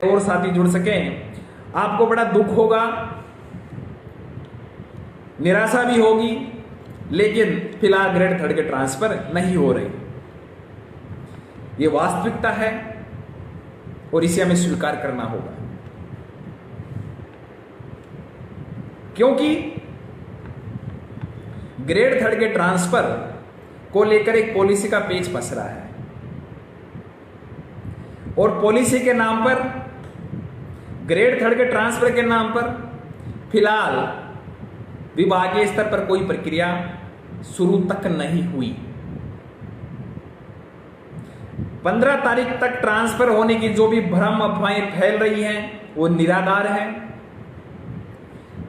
और साथी जुड़ सकें, आपको बड़ा दुख होगा, निराशा भी होगी, लेकिन फिलहाल ग्रेड थर्ड के ट्रांसफर नहीं हो रहे। ये वास्तविकता है और इसे हमें स्वीकार करना होगा, क्योंकि ग्रेड थर्ड के ट्रांसफर को लेकर एक पॉलिसी का पेच फंस रहा है और पॉलिसी के नाम पर, ग्रेड थर्ड के ट्रांसफर के नाम पर फिलहाल विभागीय स्तर पर कोई प्रक्रिया शुरू तक नहीं हुई। 15 तारीख तक ट्रांसफर होने की जो भी भ्रम अफवाहें फैल रही हैं वो निराधार है।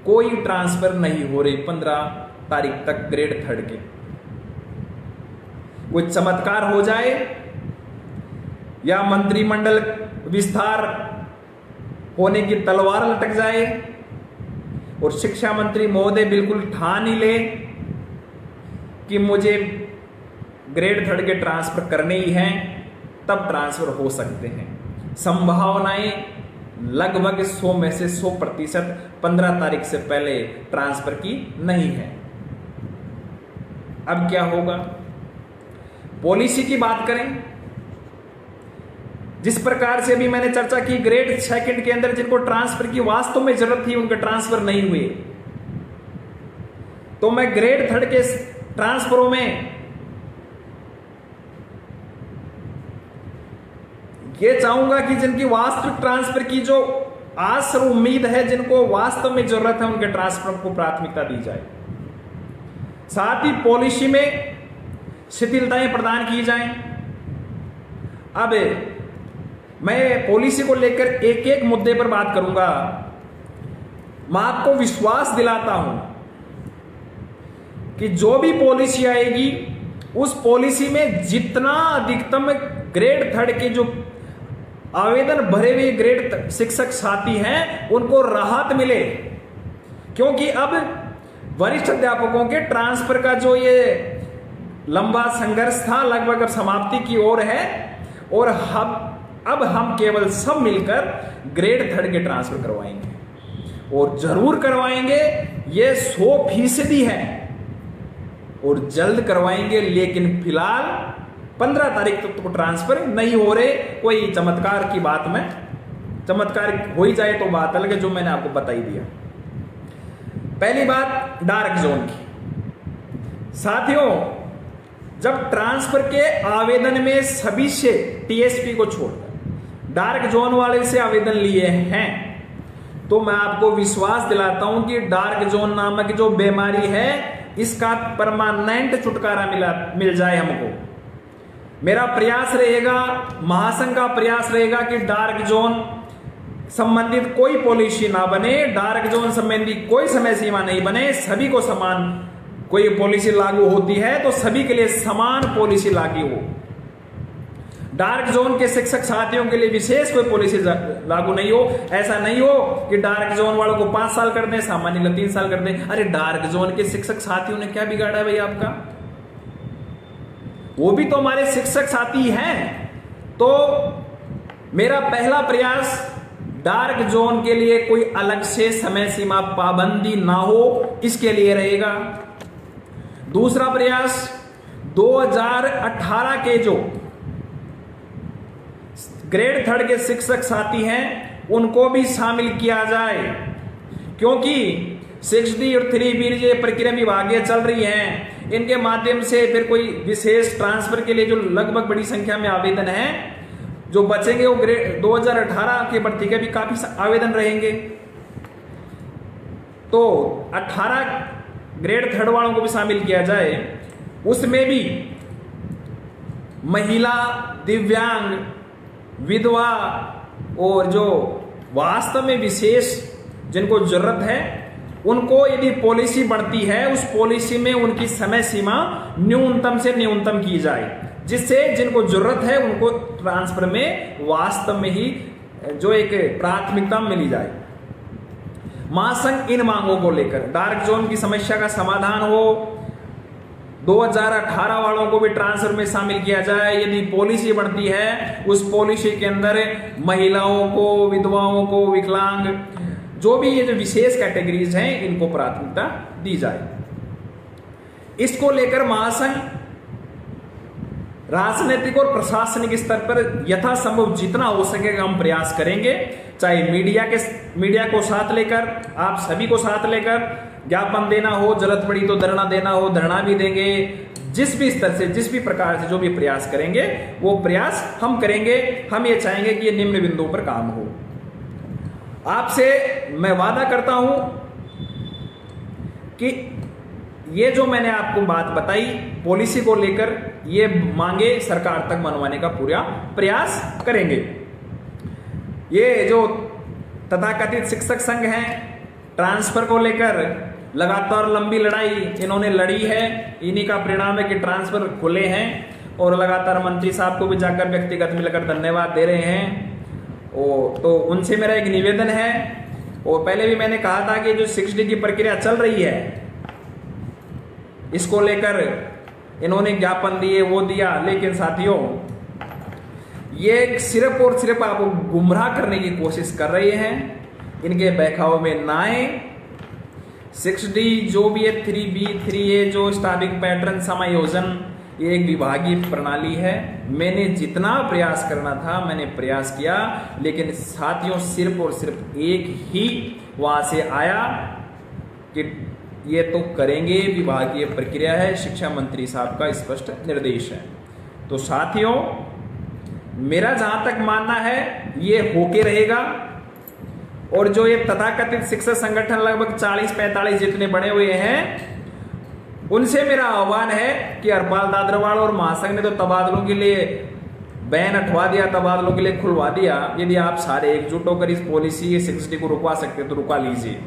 कोई ट्रांसफर नहीं हो रही 15 तारीख तक ग्रेड थर्ड के। कोई चमत्कार हो जाए या मंत्रिमंडल विस्तार होने की तलवार लटक जाए और शिक्षा मंत्री महोदय बिल्कुल ठान ही ले कि मुझे ग्रेड थर्ड के ट्रांसफर करने ही हैं, तब ट्रांसफर हो सकते हैं। संभावनाएं लगभग 100 में से 100% 15 तारीख से पहले ट्रांसफर की नहीं है। अब क्या होगा? पॉलिसी की बात करें, जिस प्रकार से भी मैंने चर्चा की, ग्रेड सेकंड के अंदर जिनको ट्रांसफर की वास्तव में जरूरत थी उनके ट्रांसफर नहीं हुए, तो मैं ग्रेड थर्ड के ट्रांसफरों में ये चाहूंगा कि जिनकी वास्तविक ट्रांसफर की जो आस और उम्मीद है, जिनको वास्तव में जरूरत है, उनके ट्रांसफर को प्राथमिकता दी जाए। साथ ही पॉलिसी में शिथिलताएं प्रदान की जाएं। अब मैं पॉलिसी को लेकर एक एक मुद्दे पर बात करूंगा। मैं आपको विश्वास दिलाता हूं कि जो भी पॉलिसी आएगी उस पॉलिसी में जितना अधिकतम ग्रेड थर्ड के जो आवेदन भरे हुए ग्रेड शिक्षक साथी हैं उनको राहत मिले, क्योंकि अब वरिष्ठ अध्यापकों के ट्रांसफर का जो ये लंबा संघर्ष था लगभग अब समाप्ति की ओर है और अब हम केवल सब मिलकर ग्रेड थर्ड के ट्रांसफर करवाएंगे और जरूर करवाएंगे। ये 100% है और जल्द करवाएंगे, लेकिन फिलहाल 15 तारीख तक तो ट्रांसफर नहीं हो रहे। कोई चमत्कार की बात में, चमत्कार हो ही जाए तो बात अलग है, जो मैंने आपको बता ही दिया। पहली बात डार्क जोन की। साथियों, जब ट्रांसफर के आवेदन में सभी से टीएसपी को छोड़कर डार्क जोन वाले से आवेदन लिए हैं, तो मैं आपको विश्वास दिलाता हूं कि डार्क जोन नामक जो बीमारी है इसका परमानेंट छुटकारा मिल जाए हमको। मेरा प्रयास रहेगा, महासंघ का प्रयास रहेगा कि डार्क जोन संबंधित कोई पॉलिसी ना बने, डार्क जोन संबंधी कोई समय सीमा नहीं बने, सभी को समान कोई पॉलिसी लागू होती है तो सभी के लिए समान पॉलिसी लागू हो। डार्क जोन के शिक्षक साथियों के लिए विशेष कोई पॉलिसी लागू नहीं हो। ऐसा नहीं हो कि डार्क जोन वालों को 5 साल कर दें, सामान्य 3 साल कर दें। अरे डार्क जोन के शिक्षक साथियों ने क्या बिगाड़ा है भाई आपका? वो भी तो हमारे शिक्षक साथी हैं। तो मेरा पहला प्रयास डार्क जोन के लिए कोई अलग से समय सीमा पाबंदी ना हो, इसके लिए रहेगा। दूसरा प्रयास 2018 के जो ग्रेड थर्ड के शिक्षक साथी हैं उनको भी शामिल किया जाए, क्योंकि 6D और 3B जो प्रक्रिया विभागीय चल रही हैं, इनके माध्यम से फिर कोई विशेष ट्रांसफर के लिए जो लगभग बड़ी संख्या में आवेदन हैं जो बचेंगे, वो ग्रेड 2018 के भर्ती के भी काफी आवेदन रहेंगे। तो 18 ग्रेड थर्ड वालों को भी शामिल किया जाए। उसमें भी महिला, दिव्यांग, विधवा और जो वास्तव में विशेष जिनको जरूरत है, उनको यदि पॉलिसी बढ़ती है उस पॉलिसी में उनकी समय सीमा न्यूनतम से न्यूनतम की जाए, जिससे जिनको जरूरत है उनको ट्रांसफर में वास्तव में ही जो एक प्राथमिकता मिली जाए। महासंघ इन मांगों को लेकर डार्क जोन की समस्या का समाधान हो, 2018 वालों को भी ट्रांसफर में शामिल किया जाए। यदि पॉलिसी बनती है, उस पॉलिसी के अंदर महिलाओं को, विधवाओं को, विकलांग, जो भी ये जो विशेष कैटेगरीज हैं, इनको प्राथमिकता दी जाए। इसको लेकर महासंघ राजनीतिक और प्रशासनिक स्तर पर यथासंभव जितना हो सकेगा हम प्रयास करेंगे, चाहे मीडिया को साथ लेकर, आप सभी को साथ लेकर, ज्ञापन देना हो, जरूरत पड़ी तो धरना देना हो, धरना भी देंगे। जिस भी स्तर से, जिस भी प्रकार से जो भी प्रयास करेंगे, वो प्रयास हम करेंगे। हम ये चाहेंगे कि ये निम्न बिंदु पर काम हो। आपसे मैं वादा करता हूं कि ये जो मैंने आपको बात बताई पॉलिसी को लेकर, ये मांगे सरकार तक मनवाने का पूरा प्रयास करेंगे। ये जो तथाकथित शिक्षक संघ हैं, ट्रांसफर को लेकर लगातार लंबी लड़ाई इन्होंने लड़ी है। इन्हीं का परिणाम है कि ट्रांसफर खुले हैं और लगातार मंत्री साहब को भी जाकर व्यक्तिगत मिलकर धन्यवाद दे रहे हैं। तो उनसे मेरा एक निवेदन है, और पहले भी मैंने कहा था कि जो 6D की प्रक्रिया चल रही है, इसको लेकर इन्होंने ज्ञापन दिए, वो दिया, लेकिन साथियों ये सिर्फ और सिर्फ आपको गुमराह करने की कोशिश कर रहे हैं। इनके बहकाव में ना आए। 6D जो भी है, 3B 3A जो स्टाफिंग पैटर्न समायोजन, ये एक विभागीय प्रणाली है। मैंने जितना प्रयास करना था मैंने प्रयास किया, लेकिन साथियों सिर्फ और सिर्फ एक ही वहां से आया कि ये तो करेंगे, विभागीय प्रक्रिया है, शिक्षा मंत्री साहब का स्पष्ट निर्देश है। तो साथियों मेरा जहां तक मानना है ये होके रहेगा। और जो ये तथाकथित शिक्षक संगठन लगभग 40-45 जितने बने हुए हैं, उनसे मेरा आह्वान है कि हरपाल दादरवाल और महासंघ ने तो तबादलों के लिए बैन हटवा दिया, तबादलों के लिए खुलवा दिया। यदि आप सारे एकजुट होकर इस पॉलिसी 6D को रुकवा सकते तो रुकवा लीजिए।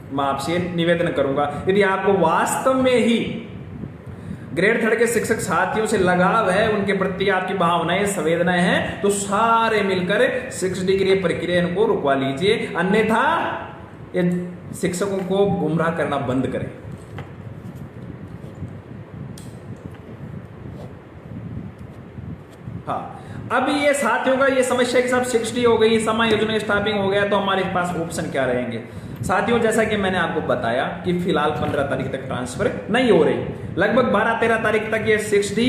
मैं आपसे निवेदन करूंगा, यदि आपको वास्तव में ही ग्रेड 3 के शिक्षक साथियों से लगाव है, उनके प्रति आपकी भावनाएं, संवेदनाएं हैं, तो सारे मिलकर 6D की प्रक्रिया इनको रुकवा लीजिए। अन्यथा ये शिक्षकों को गुमराह करना बंद करें। हाँ, अभी ये साथियों का ये समस्या कि सब 6D हो गई, समायोजन स्टाफिंग हो गया, तो हमारे पास ऑप्शन क्या रहेंगे? साथियों जैसा कि मैंने आपको बताया कि फिलहाल 15 तारीख तक ट्रांसफर नहीं हो रही, लगभग 12-13 तारीख तक ये 6D,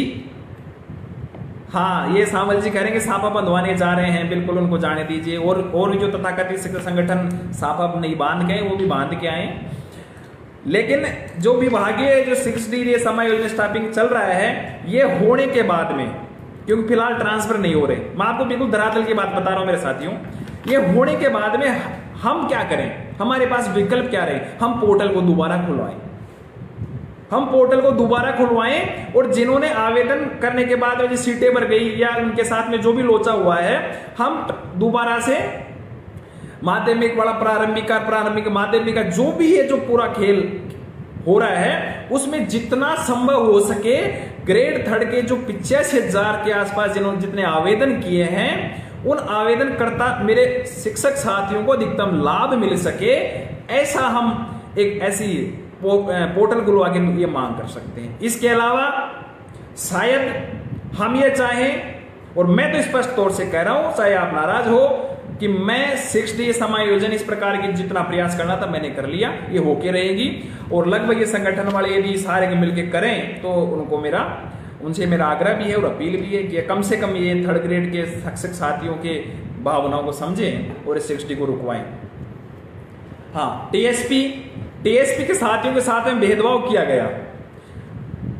हाँ ये सावल जी कह रहे हैं कि साफा बंधवाने जा रहे हैं, बिल्कुल उनको जाने दीजिए। और जो तथाकथित शिक्षक संगठन साफा नहीं बांध गए वो भी बांध के आए। लेकिन जो विभागीय जो 6D ये समायोजन स्टाफिंग चल रहा है, ये होने के बाद में, क्योंकि फिलहाल ट्रांसफर नहीं हो रहे, मैं आपको बिल्कुल धरातल की बात बता रहा हूं मेरे साथियों, ये होने के बाद में हम क्या करें? हमारे पास विकल्प क्या रहे? हम पोर्टल को दोबारा खुलवाएं, हम पोर्टल को दोबारा खुलवाएं, और जिन्होंने आवेदन करने के बाद में सीटें भर गई या उनके साथ में जो भी लोचा हुआ है, हम दोबारा से माध्यमिक वाला प्रारंभिक माध्यमिक का जो भी है, जो पूरा खेल हो रहा है, उसमें जितना संभव हो सके ग्रेड 3 के जो 85,000 के आसपास जिन्होंने जितने आवेदन किए हैं, उन आवेदनकर्ता मेरे शिक्षक साथियों को अधिकतम लाभ मिल सके, ऐसा हम एक ऐसी पोर्टल खुलवा के ये मांग कर सकते हैं। इसके अलावा शायद हम ये चाहें, और मैं तो स्पष्ट तौर से कह रहा हूं, चाहे आप नाराज हो, कि मैं 6D समायोजन इस प्रकार की जितना प्रयास करना था मैंने कर लिया, ये होके रहेगी। और लगभग ये संगठन वाले यदि सारे मिलकर करें तो उनसे मेरा आग्रह भी है और अपील भी है कि कम से कम ये 3rd ग्रेड के शिक्षक साथियों के भावनाओं को समझें और इस 6D को रुकवाएं। हाँ, टीएसपी के साथियों के साथ में भेदभाव किया गया।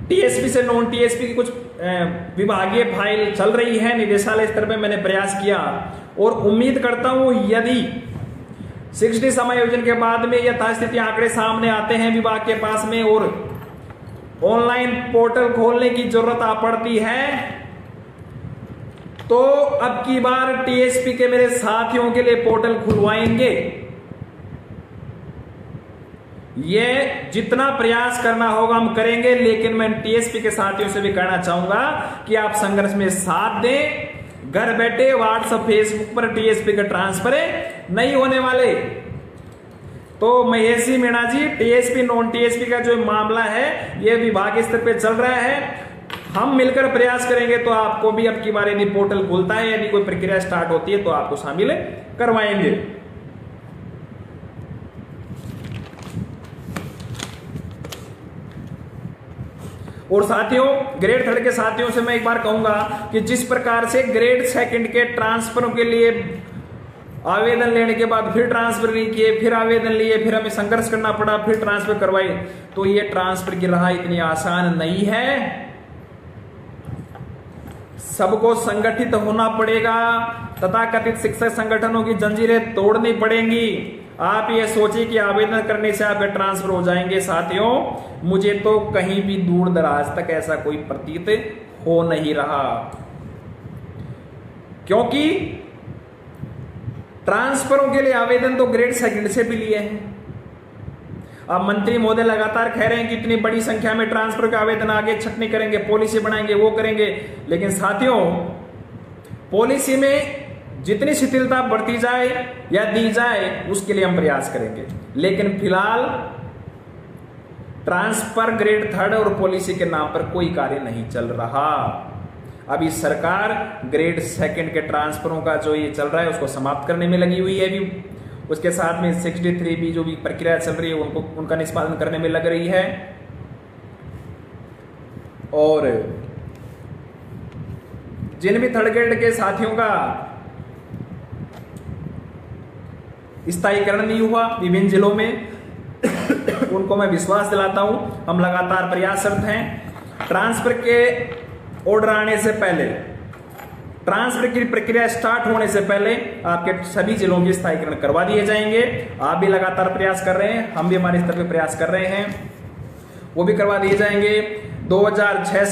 टीएसपी से नॉन टीएसपी की कुछ विभागीय फाइल चल रही है, निदेशालय स्तर पे मैंने प्रयास किया, और उम्मीद करता हूं यदि 6D समायोजन के बाद में यथास्थिति आंकड़े सामने आते हैं विभाग के पास में और ऑनलाइन पोर्टल खोलने की जरूरत आ पड़ती है, तो अब की बार टीएसपी के मेरे साथियों के लिए पोर्टल खुलवाएंगे। ये जितना प्रयास करना होगा हम करेंगे, लेकिन मैं टीएसपी के साथियों से भी कहना चाहूंगा कि आप संघर्ष में साथ दें। घर बैठे व्हाट्सएप फेसबुक पर टीएसपी के ट्रांसफर नहीं होने वाले। तो महेशी मीणा जी, टीएसपी नॉन टीएसपी का जो मामला है ये विभाग स्तर पे चल रहा है। हम मिलकर प्रयास करेंगे तो आपको भी अब की बार यदि पोर्टल खुलता है, यदि कोई प्रक्रिया स्टार्ट होती है तो आपको शामिल करवाएंगे। और साथियों, ग्रेड थर्ड के साथियों से मैं एक बार कहूंगा कि जिस प्रकार से ग्रेड सेकंड के ट्रांसफरों के लिए आवेदन लेने के बाद फिर ट्रांसफर नहीं किए, फिर आवेदन लिए, फिर हमें संघर्ष करना पड़ा, फिर ट्रांसफर करवाई, तो ये ट्रांसफर की राह इतनी आसान नहीं है। सबको संगठित होना पड़ेगा, तथाकथित शिक्षक संगठनों की जंजीरें तोड़नी पड़ेंगी। आप ये सोचिए कि आवेदन करने से आपके ट्रांसफर हो जाएंगे। साथियों, मुझे तो कहीं भी दूर दराज तक ऐसा कोई प्रतीत हो नहीं रहा, क्योंकि ट्रांसफरों के लिए आवेदन तो ग्रेड सेकंड से भी लिए हैं। अब मंत्री महोदय लगातार कह रहे हैं कि इतनी बड़ी संख्या में ट्रांसफर के आवेदन आगे छटनी करेंगे, पॉलिसी बनाएंगे, वो करेंगे, लेकिन साथियों पॉलिसी में जितनी शिथिलता बढ़ती जाए या दी जाए उसके लिए हम प्रयास करेंगे, लेकिन फिलहाल ट्रांसफर ग्रेड थर्ड और पॉलिसी के नाम पर कोई कार्य नहीं चल रहा। अभी सरकार ग्रेड सेकंड के ट्रांसफरों का जो ये चल रहा है उसको समाप्त करने में लगी हुई है। अभी उसके साथ में 63B जो भी प्रक्रिया चल रही है उनका निष्पादन करने में लग रही है। और जिन भी थर्ड ग्रेड के साथियों का स्थायीकरण नहीं हुआ विभिन्न जिलों में उनको मैं विश्वास दिलाता हूं, हम लगातार प्रयासरत हैं। ट्रांसफर के ऑर्डर आने से पहले, ट्रांसफर की प्रक्रिया स्टार्ट होने से पहले आपके सभी जिलों के स्थायीकरण करवा दिए जाएंगे। आप भी लगातार प्रयास कर रहे हैं, हम भी हमारे स्तर पे प्रयास कर रहे हैं, वो भी करवा दिए जाएंगे। 2006